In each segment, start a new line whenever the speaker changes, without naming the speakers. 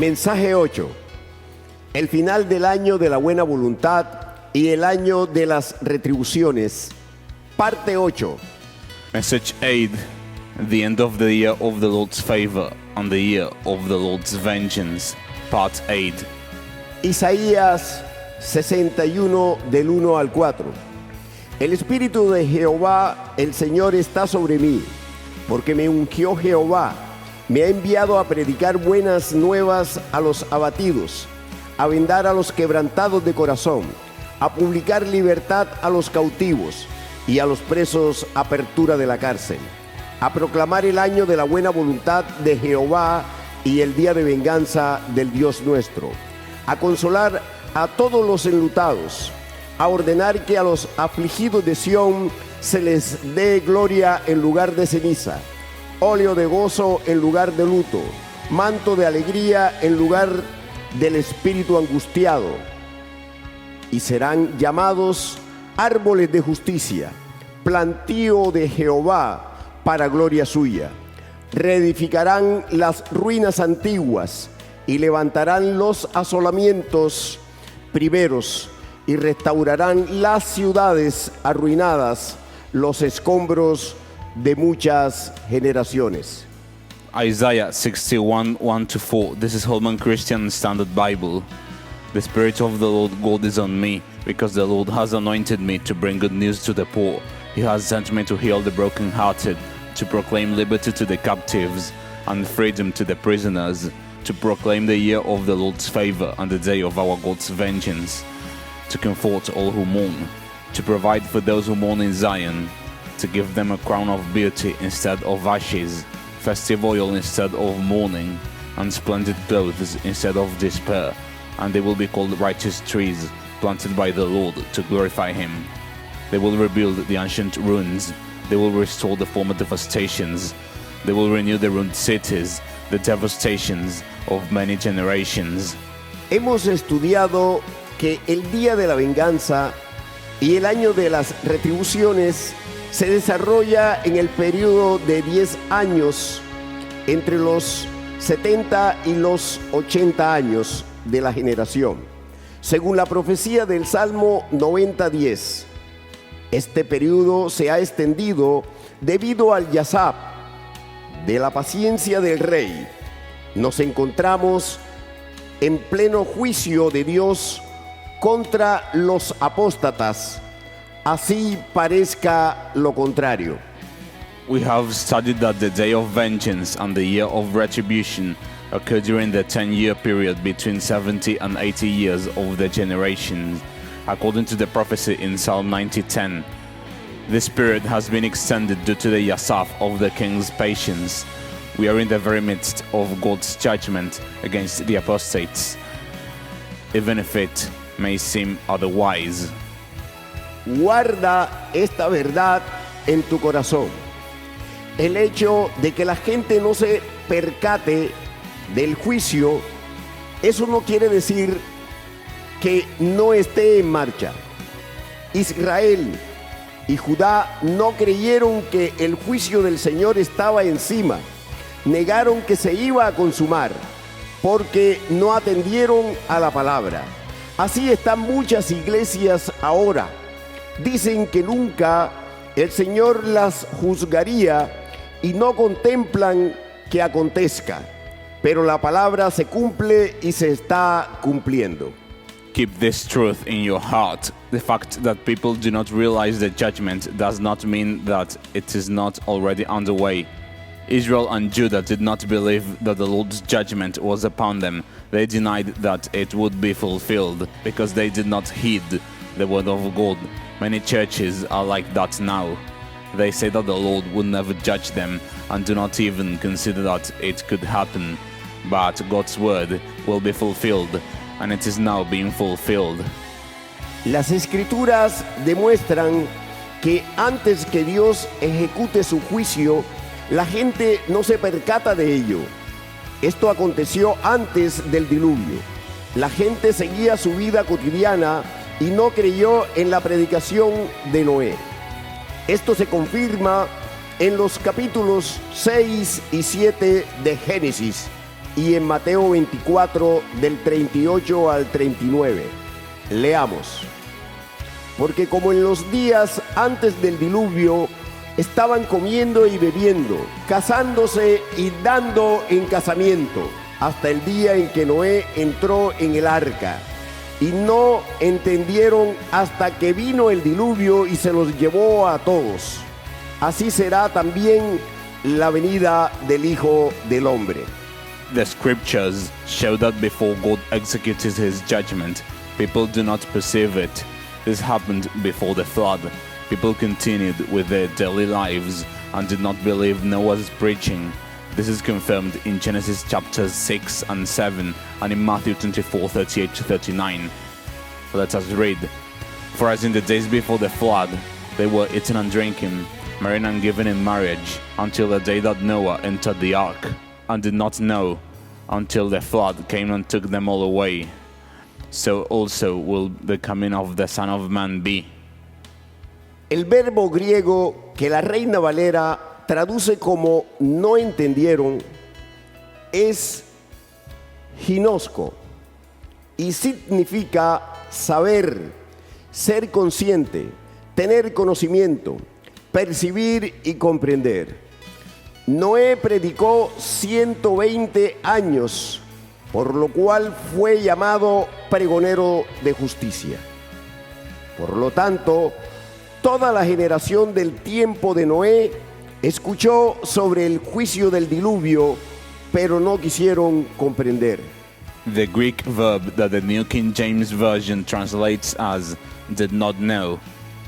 Mensaje 8. El final del año de la buena voluntad y el año de las retribuciones. Parte 8.
Message 8. The end of the year of the Lord's favor and the year of the Lord's vengeance. Part 8.
Isaías 61 del 1 al 4. El Espíritu de Jehová, el Señor, está sobre mí, porque me ungió Jehová. Me ha enviado a predicar buenas nuevas a los abatidos, a vendar a los quebrantados de corazón, a publicar libertad a los cautivos y a los presos apertura de la cárcel, a proclamar el año de la buena voluntad de Jehová y el día de venganza del Dios nuestro, a consolar a todos los enlutados, a ordenar que a los afligidos de Sión se les dé gloria en lugar de ceniza, óleo de gozo en lugar de luto, manto de alegría en lugar del espíritu angustiado, y serán llamados árboles de justicia, plantío de Jehová para gloria suya. Reedificarán las ruinas antiguas y levantarán los asolamientos primeros y restaurarán las ciudades arruinadas, los escombros de muchas generaciones.
Isaiah 61, 1-4. This is Holman Christian Standard Bible. The Spirit of the Lord God is on me, because the Lord has anointed me to bring good news to the poor. He has sent me to heal the brokenhearted, to proclaim liberty to the captives and freedom to the prisoners, to proclaim the year of the Lord's favor and the day of our God's vengeance, to comfort all who mourn, to provide for those who mourn in Zion, to give them a crown of beauty instead of ashes, festive oil instead of mourning, and splendid clothes instead of despair. And they will be called righteous trees, planted by the Lord to glorify Him. They will rebuild the ancient ruins. They will restore the former devastations. They will renew the ruined cities, the devastations of many generations.
Hemos estudiado que el día de la venganza y el año de las retribuciones se desarrolla en el periodo de 10 años entre los 70 y los 80 años de la generación, según la profecía del Salmo 90:10. Este periodo se ha extendido debido al Yazab de la paciencia del rey. Nos encontramos en pleno juicio de Dios contra los apóstatas, así parezca lo contrario.
We have studied that the day of vengeance and the year of retribution occur during the 10-year period between 70 and 80 years of the generations, according to the prophecy in Psalm 90:10. This period has been extended due to the Yasaf of the king's patience. We are in the very midst of God's judgment against the apostates, even if it may seem otherwise.
Guarda esta verdad en tu corazón. El hecho de que la gente no se percate del juicio, eso no quiere decir que no esté en marcha. Israel y Judá no creyeron que el juicio del Señor estaba encima. Negaron que se iba a consumar porque no atendieron a la palabra. Así están muchas iglesias ahora. Dicen que nunca el Señor las juzgaría y no contemplan que acontezca, pero la palabra se cumple y se está cumpliendo.
Keep this truth in your heart. The fact that people do not realize the judgment does not mean that it is not already underway. Israel and Judah did not believe that the Lord's judgment was upon them. They denied that it would be fulfilled because they did not heed the word of God. Many churches are like that now. They say that the Lord would never judge them and do not even consider that it could happen. But God's word will be fulfilled, and it is now being fulfilled.
Las escrituras demuestran que antes que Dios ejecute su juicio, la gente no se percata de ello. Esto aconteció antes del diluvio. La gente seguía su vida cotidiana y no creyó en la predicación de Noé. Esto se confirma en los capítulos 6 y 7 de Génesis. y en Mateo 24 del 38 al 39. Leamos. Porque como en los días antes del diluvio estaban comiendo y bebiendo, casándose y dando en casamiento, hasta el día en que Noé entró en el arca, y no entendieron hasta que vino el diluvio y se los llevó a todos. Así será también la venida del Hijo del Hombre.
The scriptures show that before God executed his judgment, people do not perceive it. This happened before the flood. People continued with their daily lives and did not believe Noah's preaching. This is confirmed in Genesis chapters 6 and 7 and in Matthew 24, 38 to 39. Let us read. For as in the days before the flood, they were eating and drinking, marrying and giving in marriage, until the day that Noah entered the ark, and did not know until the flood came and took them all away. So also will the coming of the Son of Man be.
El verbo griego que la Reina Valera traduce como no entendieron es ginosko y significa saber, ser consciente, tener conocimiento, percibir y comprender. Noé predicó 120 años, por lo cual fue llamado pregonero de justicia. Por lo tanto, toda la generación del tiempo de Noé escuchó sobre el juicio del diluvio, pero no quisieron comprender.
The Greek verb that the New King James Version translates as did not know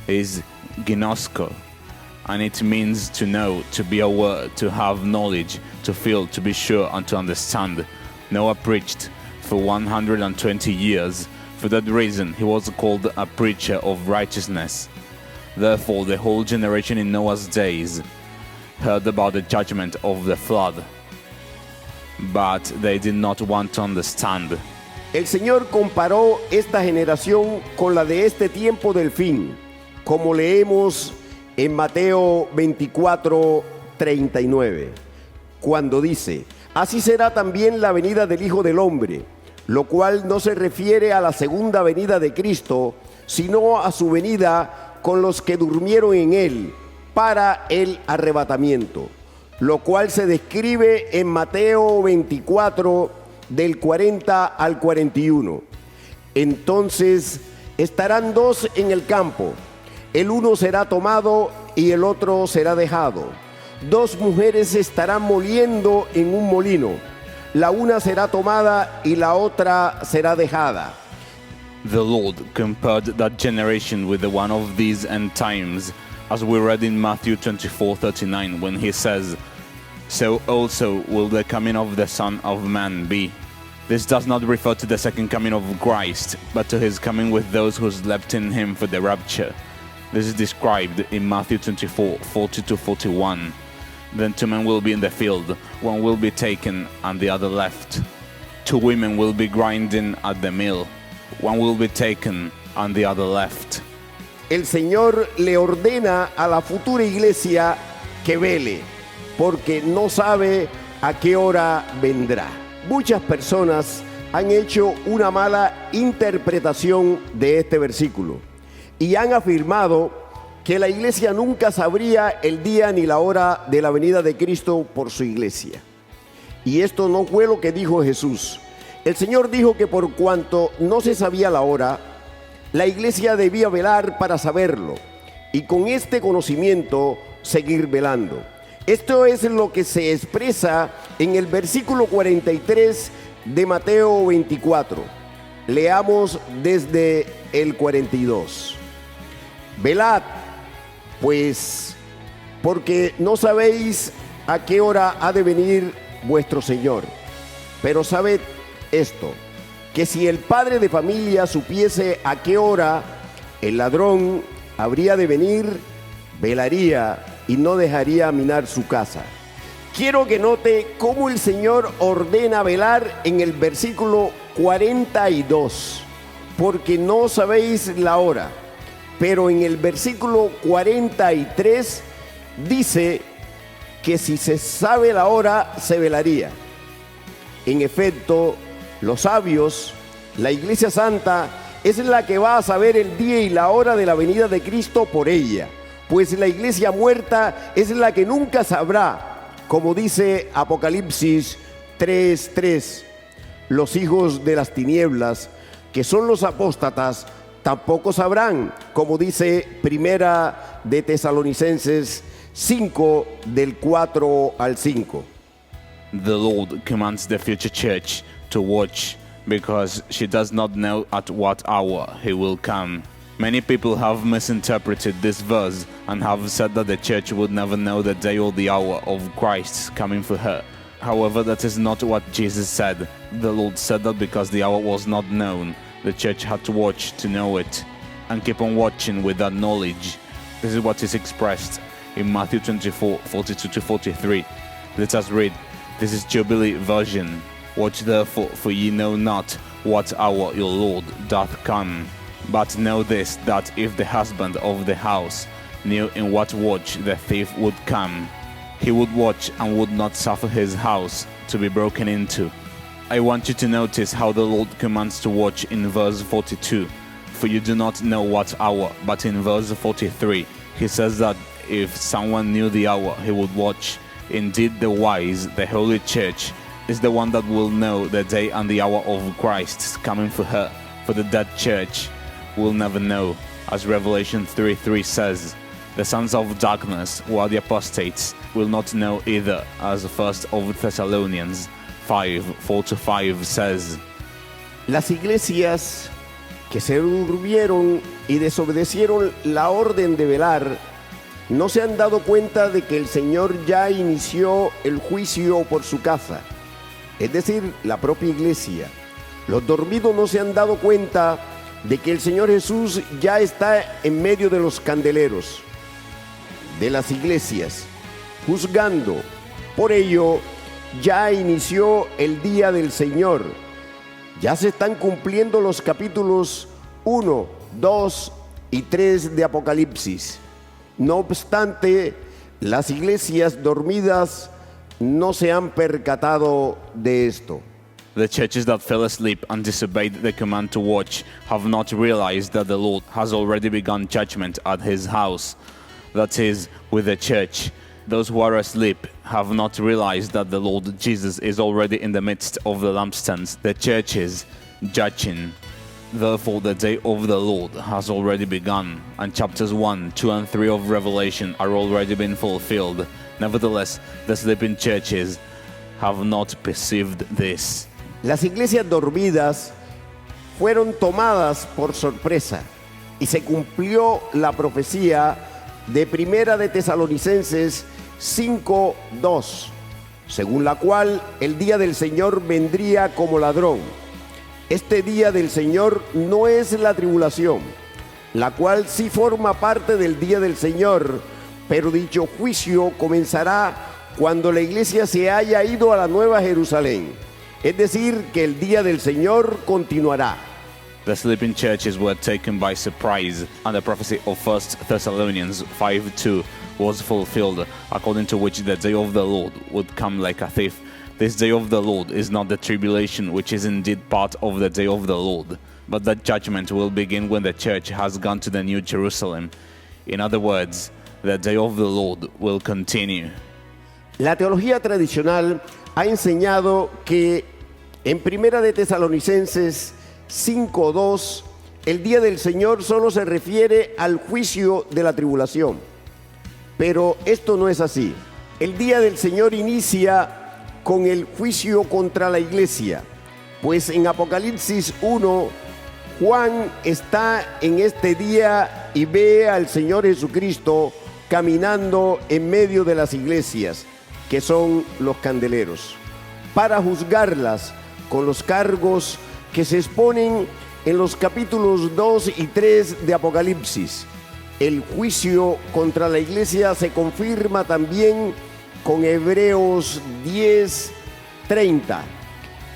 is ginosko, and it means to know, to be aware, to have knowledge, to feel, to be sure, and to understand. Noah preached for 120 years. For that reason, he was called a preacher of righteousness. Therefore, the whole generation in Noah's days heard about the judgment of the flood, but they did not want to understand.
El Señor comparó esta generación con la de este tiempo del fin, como leemos en Mateo 24, 39, cuando dice: así será también la venida del Hijo del Hombre, lo cual no se refiere a la segunda venida de Cristo, sino a su venida con los que durmieron en él para el arrebatamiento, lo cual se describe en Mateo 24 del 40 al 41. Entonces estarán dos en el campo, el uno será tomado y el otro será dejado. Dos mujeres estarán moliendo en un molino, la una será tomada y la otra será dejada.
The Lord compared that generation with the one of these end times, as we read in Matthew 24:39, when he says, so also will the coming of the Son of Man be. This does not refer to the second coming of Christ, but to his coming with those who slept in him for the rapture. This is described in Matthew 24:40-41. Then two men will be in the field, one will be taken and the other left. Two women will be grinding at the mill, one will be taken and the other left.
El Señor le ordena a la futura iglesia que vele, porque no sabe a qué hora vendrá. Muchas personas han hecho una mala interpretación de este versículo y han afirmado que la iglesia nunca sabría el día ni la hora de la venida de Cristo por su iglesia. Y esto no fue lo que dijo Jesús. El Señor dijo que por cuanto no se sabía la hora, la iglesia debía velar para saberlo y con este conocimiento seguir velando. Esto es lo que se expresa en el versículo 43 de Mateo 24. Leamos desde el 42. Velad, pues, porque no sabéis a qué hora ha de venir vuestro Señor. Pero sabed esto, que si el padre de familia supiese a qué hora el ladrón habría de venir, velaría y no dejaría minar su casa. Quiero que note cómo el Señor ordena velar en el versículo 42, porque no sabéis la hora. Pero en el versículo 43 dice que si se sabe la hora, se velaría. En efecto, los sabios, la Iglesia Santa, es la que va a saber el día y la hora de la venida de Cristo por ella, pues la iglesia muerta es la que nunca sabrá, como dice Apocalipsis 3:3. Los hijos de las tinieblas, que son los apóstatas, tampoco sabrán, como dice Primera de Tesalonicenses 5, del 4 al 5.
The Lord commands the future church to watch, because she does not know at what hour he will come. Many people have misinterpreted this verse and have said that the church would never know the day or the hour of Christ's coming for her. However, that is not what Jesus said. The Lord said that because the hour was not known, the church had to watch to know it, and keep on watching with that knowledge. This is what is expressed in Matthew 24:42-43. Let us read. This is Jubilee version. Watch therefore, for ye know not what hour your Lord doth come. But know this, that if the husband of the house knew in what watch the thief would come, he would watch and would not suffer his house to be broken into. I want you to notice how the Lord commands to watch in verse 42. For you do not know what hour, but in verse 43, he says that if someone knew the hour, he would watch. Indeed, the wise, the holy church, is the one that will know the day and the hour of Christ's coming for her. For the dead church will never know. As Revelation 3:3 says, the sons of darkness, who are the apostates, will not know either, as the first of Thessalonians 5:4-5 says.
Las iglesias que se durmieron y desobedecieron la orden de velar, no se han dado cuenta de que el Señor ya inició el juicio por su casa, es decir, la propia iglesia. Los dormidos no se han dado cuenta de que el Señor Jesús ya está en medio de los candeleros de las iglesias, juzgando. Por ello, ya inició el día del Señor. Ya se están cumpliendo los capítulos 1, 2 y 3 de Apocalipsis. No obstante, las iglesias dormidas no se han percatado de esto.
The churches that fell asleep and disobeyed the command to watch have not realized that the Lord has already begun judgment at his house, that is, with the church. Those who are asleep have not realized that the Lord Jesus is already in the midst of the lampstands, the churches, judging. Therefore, the day of the Lord has already begun, and chapters 1, 2, and 3 of Revelation are already been fulfilled. Nevertheless, the sleeping churches have not perceived this.
Las iglesias dormidas fueron tomadas por sorpresa y se cumplió la profecía de Primera de Tesalonicenses 5:2, según la cual el día del Señor vendría como ladrón. Este día del Señor no es la tribulación, la cual sí forma parte del día del Señor, pero dicho juicio comenzará cuando la iglesia se haya ido a la Nueva Jerusalén. Es decir, que el día del Señor continuará.
The sleeping churches were taken by surprise, and the prophecy of 1 Thessalonians 5:2 was fulfilled, according to which the day of the Lord would come like a thief. This day of the Lord is not the tribulation, which is indeed part of the day of the Lord, but that judgment will begin when the church has gone to the New Jerusalem. In other words, the day of the Lord will continue.
La teología tradicional ha enseñado que en Primera de Tesalonicenses 5:2, el día del Señor solo se refiere al juicio de la tribulación. Pero esto no es así. El día del Señor inicia con el juicio contra la iglesia, pues en Apocalipsis 1, Juan está en este día y ve al Señor Jesucristo caminando en medio de las iglesias, que son los candeleros, para juzgarlas con los cargos que se exponen en los capítulos 2 y 3 de Apocalipsis. El juicio contra la iglesia se confirma también con Hebreos 10:30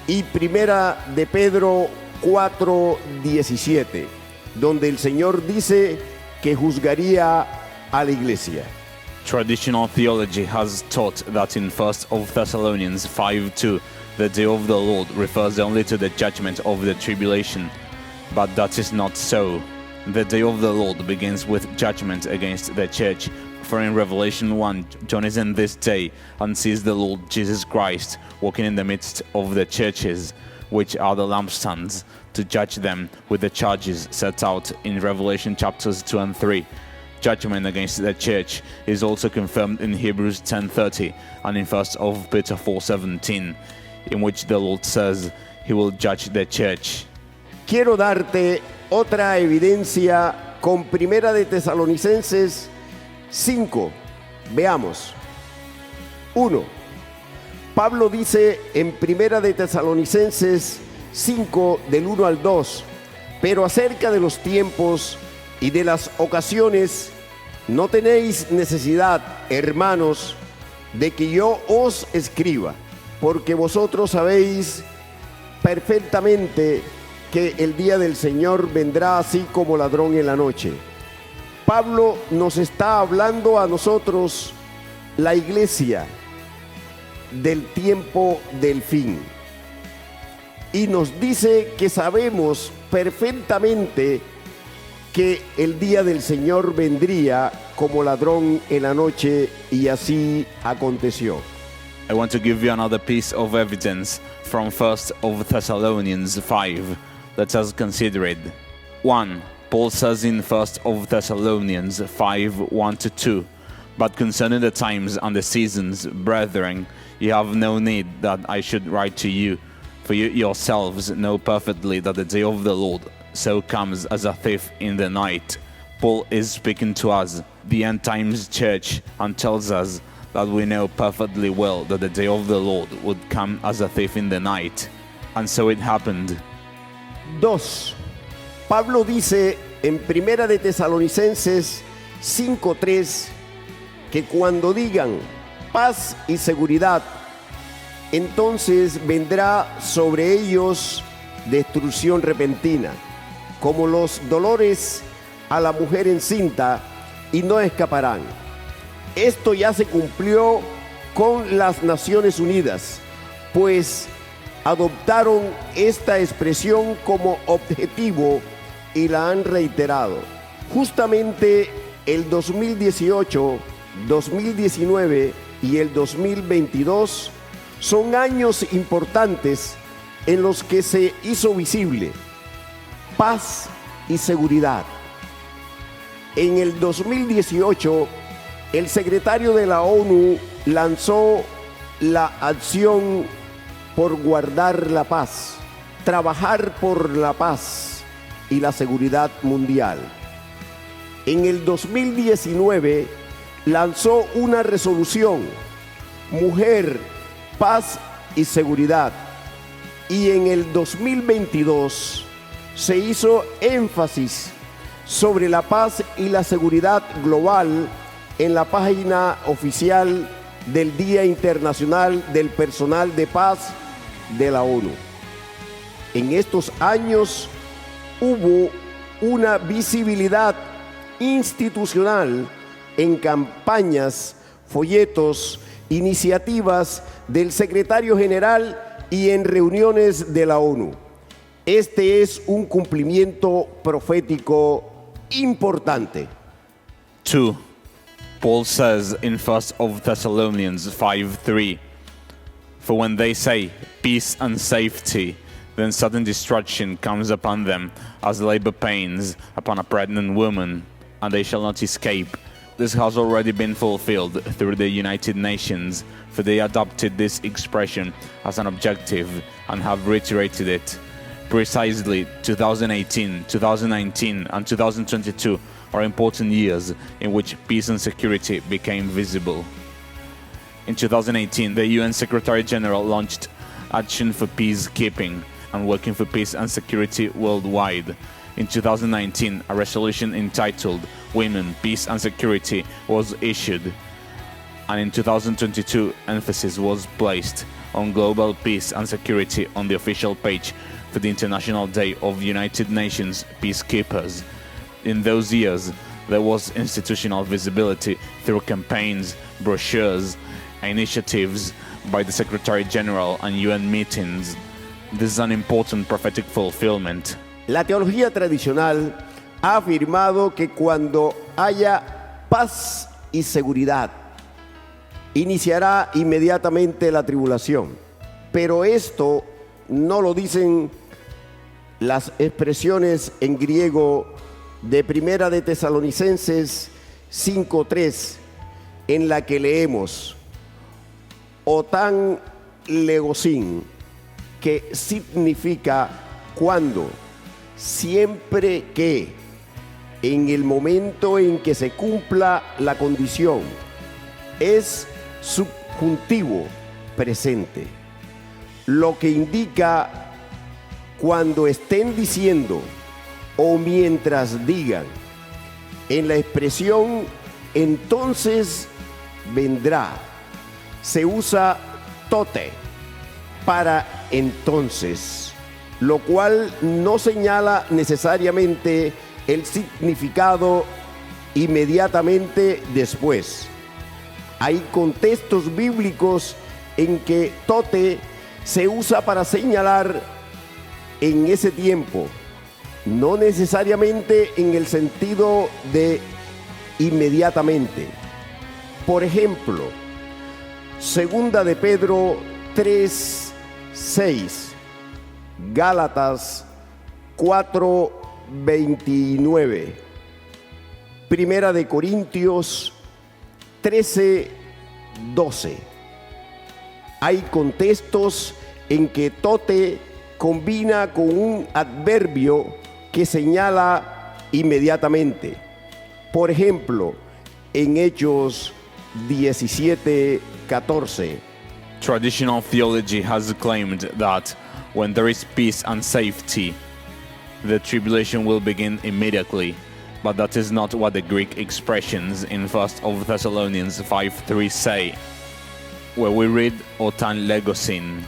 y Primera de Pedro 4:17, donde el Señor dice que juzgaría a la iglesia.
Traditional theology has taught that in 1 Thessalonians 5:2, the day of the Lord refers only to the judgment of the tribulation, but that is not so. The day of the Lord begins with judgment against the church. For in Revelation 1, John is in this day and sees the Lord Jesus Christ walking in the midst of the churches, which are the lampstands, to judge them with the charges set out in Revelation chapters 2 and 3. Judgment against the church is also confirmed in Hebrews 10:30 and in 1 of Peter 4:17, in which the Lord says he will judge the church.
Quiero darte otra evidencia con Primera de Tesalonicenses 5. Veamos. 1. Pablo dice en Primera de Tesalonicenses 5 del 1 al 2, pero acerca de los tiempos y de las ocasiones, no tenéis necesidad, hermanos, de que yo os escriba, porque vosotros sabéis perfectamente que el día del Señor vendrá así como ladrón en la noche. Pablo nos está hablando a nosotros, la iglesia, del tiempo del fin. Y nos dice que sabemos perfectamente que el día del Señor vendría como ladrón en la noche, y así aconteció.
I want to give you another piece of evidence from 1 of Thessalonians 5. Let us consider it. 1. Paul says in 1 of Thessalonians 5, 1-2, but concerning the times and the seasons, brethren, you have no need that I should write to you, for you yourselves know perfectly that the day of the Lord so comes as a thief in the night. Paul is speaking to us, the end times church, and tells us that we know perfectly well that the day of the Lord would come as a thief in the night. And so it happened.
2. Pablo dice en Primera de Tesalonicenses 5:3 que cuando digan paz y seguridad, entonces vendrá sobre ellos destrucción repentina, como los dolores a la mujer encinta, y no escaparán. Esto ya se cumplió con las Naciones Unidas, pues adoptaron esta expresión como objetivo y la han reiterado. Justamente el 2018, 2019 y el 2022 son años importantes en los que se hizo visible paz y seguridad. En el 2018, el secretario de la ONU lanzó la acción por guardar la paz, trabajar por la paz y la seguridad mundial. En el 2019 lanzó una resolución, Mujer, Paz y Seguridad, y en el 2022 se hizo énfasis sobre la paz y la seguridad global en la página oficial del Día Internacional del Personal de Paz de la ONU. En estos años hubo una visibilidad institucional en campañas, folletos, iniciativas del secretario general y en reuniones de la ONU. Este es un cumplimiento profético importante.
2. Paul says in 1 of Thessalonians 5:3, for when they say peace and safety, then sudden destruction comes upon them as labor pains upon a pregnant woman, and they shall not escape. This has already been fulfilled through the United Nations, for they adopted this expression as an objective and have reiterated it. Precisely 2018, 2019, and 2022 are important years in which peace and security became visible. In 2018, the UN Secretary General launched Action for Peacekeeping and Working for Peace and Security Worldwide. In 2019, a resolution entitled Women, Peace and Security was issued. And in 2022, emphasis was placed on global peace and security on the official page for the International Day of United Nations Peacekeepers. In those years, there was institutional visibility through campaigns, brochures, initiatives, by the Secretary General and UN meetings. This is an important prophetic fulfillment.
La teología tradicional ha afirmado que cuando haya paz y seguridad, iniciará inmediatamente la tribulación. Pero esto no lo dicen las expresiones en griego de Primera de Tesalonicenses 5:3, en la que leemos otan legosin, que significa cuando, siempre que, en el momento en que se cumpla la condición. Es subjuntivo presente, lo que indica cuando estén diciendo o mientras digan. En la expresión entonces vendrá se usa tote para entonces, lo cual no señala necesariamente el significado inmediatamente después. Hay contextos bíblicos en que tote se usa para señalar en ese tiempo, no necesariamente en el sentido de inmediatamente. Por ejemplo, Segunda de Pedro 3:6, Gálatas 4:29, Primera de Corintios 13:12. Hay contextos en que tote combina con un adverbio que señala inmediatamente. Por ejemplo, en Hechos 17:14.
Traditional theology has claimed that when there is peace and safety, the tribulation will begin immediately, but that is not what the Greek expressions in 1 Thessalonians 5:3 say, where we read otan legosin,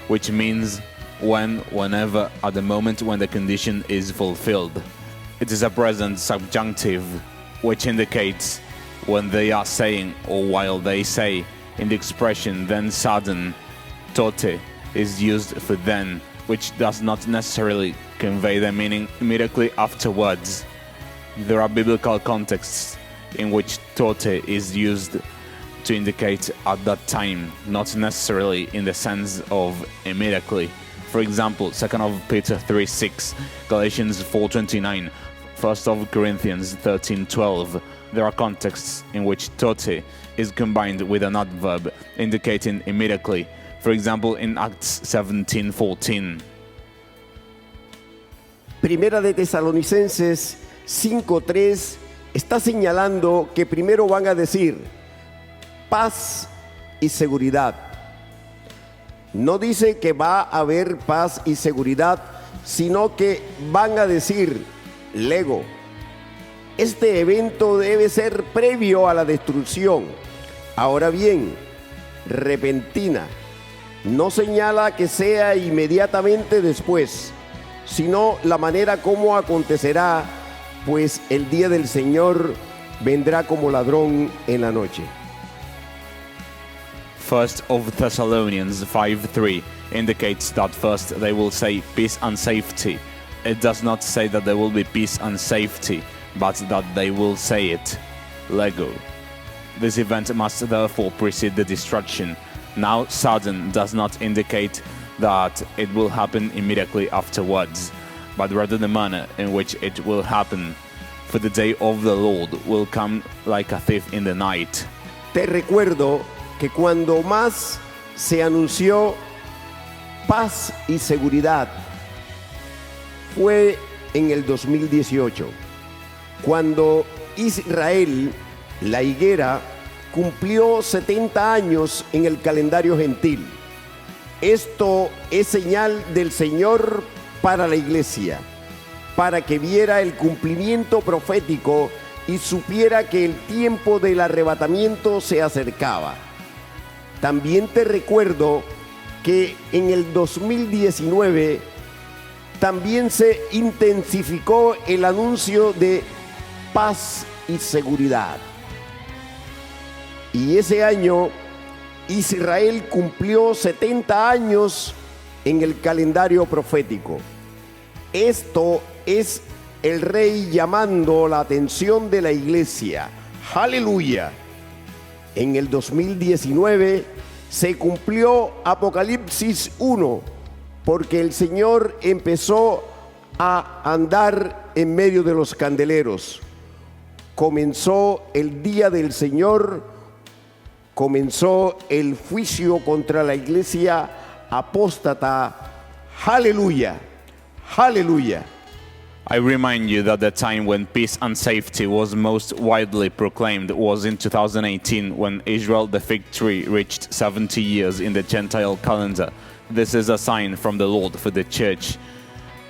which means when, whenever, at the moment when the condition is fulfilled. It is a present subjunctive, which indicates when they are saying or while they say. In the expression then sudden, tote is used for then, which does not necessarily convey the meaning immediately afterwards. There are biblical contexts in which tote is used to indicate at that time, not necessarily in the sense of immediately. For example, 2 Peter 3:6, Galatians 4:29, 1 Corinthians 13:12. There are contexts in which tote is combined with an adverb indicating immediately. For example, in Acts 17:14.
Primera de Tesalonicenses 5:3 está señalando que primero van a decir paz y seguridad. No dice que va a haber paz y seguridad, sino que van a decir lego. Este evento debe ser previo a la destrucción. Ahora bien, repentina. No señala que sea inmediatamente después, sino la manera como acontecerá, pues el día del Señor vendrá como ladrón en la noche.
1 Thessalonians 5:3 indicates that first they will say peace and safety. It does not say that there will be peace and safety, but that they will say it. Lego. This event must therefore precede the destruction. Now, sudden does not indicate that it will happen immediately afterwards, but rather the manner in which it will happen. For the day of the Lord will come like a thief in the night.
Te recuerdo que cuando más se anunció paz y seguridad fue en el 2018, cuando Israel, la higuera, cumplió 70 años en el calendario gentil. Esto es señal del Señor para la iglesia, para que viera el cumplimiento profético y supiera que el tiempo del arrebatamiento se acercaba. También te recuerdo que en el 2019 también se intensificó el anuncio de paz y seguridad. Y ese año Israel cumplió 70 años en el calendario profético. Esto es el rey llamando la atención de la iglesia. ¡Aleluya! En el 2019 se cumplió Apocalipsis 1, porque el Señor empezó a andar en medio de los candeleros. Comenzó el día del Señor, comenzó el juicio contra la iglesia apóstata. ¡Aleluya! ¡Aleluya!
I remind you that the time when peace and safety was most widely proclaimed was in 2018, when Israel the fig tree reached 70 years in the Gentile calendar. This is a sign from the Lord for the church,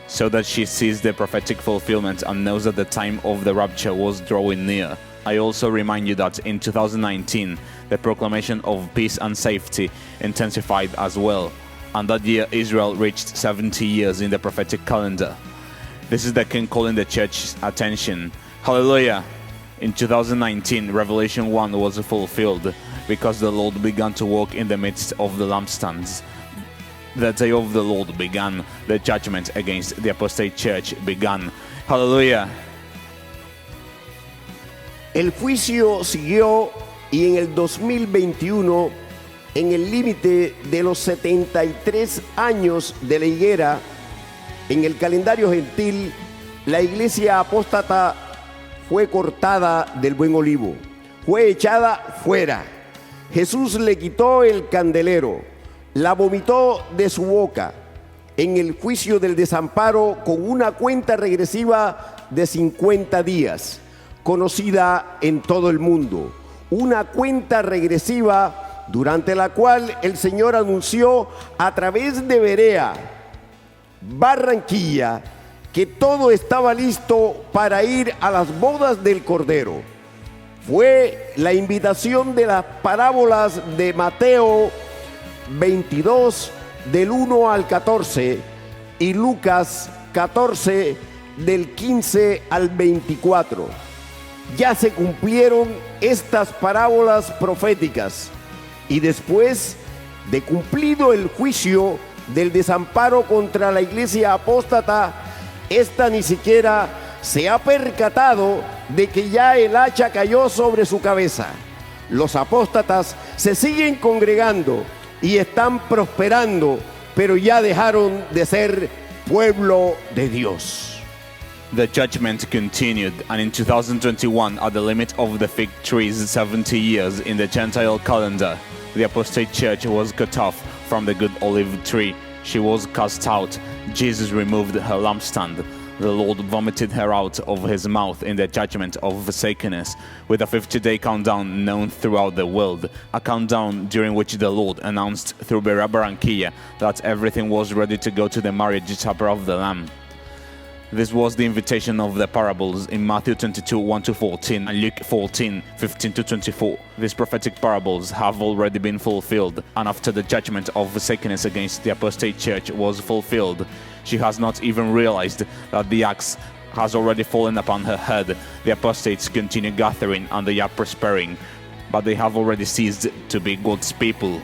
so that she sees the prophetic fulfillment and knows that the time of the rapture was drawing near. I also remind you that in 2019, the proclamation of peace and safety intensified as well, and that year Israel reached 70 years in the prophetic calendar. This is the King calling the church's attention. Hallelujah! In 2019, Revelation 1 was fulfilled because the Lord began to walk in the midst of the lampstands. The day of the Lord began. The judgment against the apostate church began. Hallelujah!
El juicio siguió y en el 2021, en el límite de los 73 años de la higuera, en el calendario gentil, la iglesia apóstata fue cortada del buen olivo, fue echada fuera. Jesús le quitó el candelero, la vomitó de su boca en el juicio del desamparo con una cuenta regresiva de 50 días, conocida en todo el mundo. Una cuenta regresiva durante la cual el Señor anunció a través de Berea, Barranquilla, que todo estaba listo para ir a las bodas del Cordero. Fue la invitación de las parábolas de Mateo 22 del 1 al 14 y Lucas 14 del 15 al 24. Ya se cumplieron estas parábolas proféticas y después de cumplido el juicio del desamparo contra la iglesia apóstata, esta ni siquiera se ha percatado de que ya el hacha cayó sobre su cabeza. Los apóstatas se siguen congregando y están prosperando, pero ya dejaron de ser pueblo de Dios.
The judgment continued, and in 2021, at the limit of the fig tree's 70 years in the Gentile calendar, the apostate church was cut off from the good olive tree. She was cast out. Jesus removed her lampstand. The Lord vomited her out of his mouth in the judgment of forsakenness, with a 50-day countdown known throughout the world, a countdown during which the Lord announced through Barranquilla that everything was ready to go to the marriage supper of the Lamb. This was the invitation of the parables in Matthew 22, 1-14 and Luke 14, 15-24. These prophetic parables have already been fulfilled, and after the judgment of forsakenness against the apostate church was fulfilled, she has not even realized that the axe has already fallen upon her head. The apostates continue gathering and they are prospering, but they have already ceased to be God's people.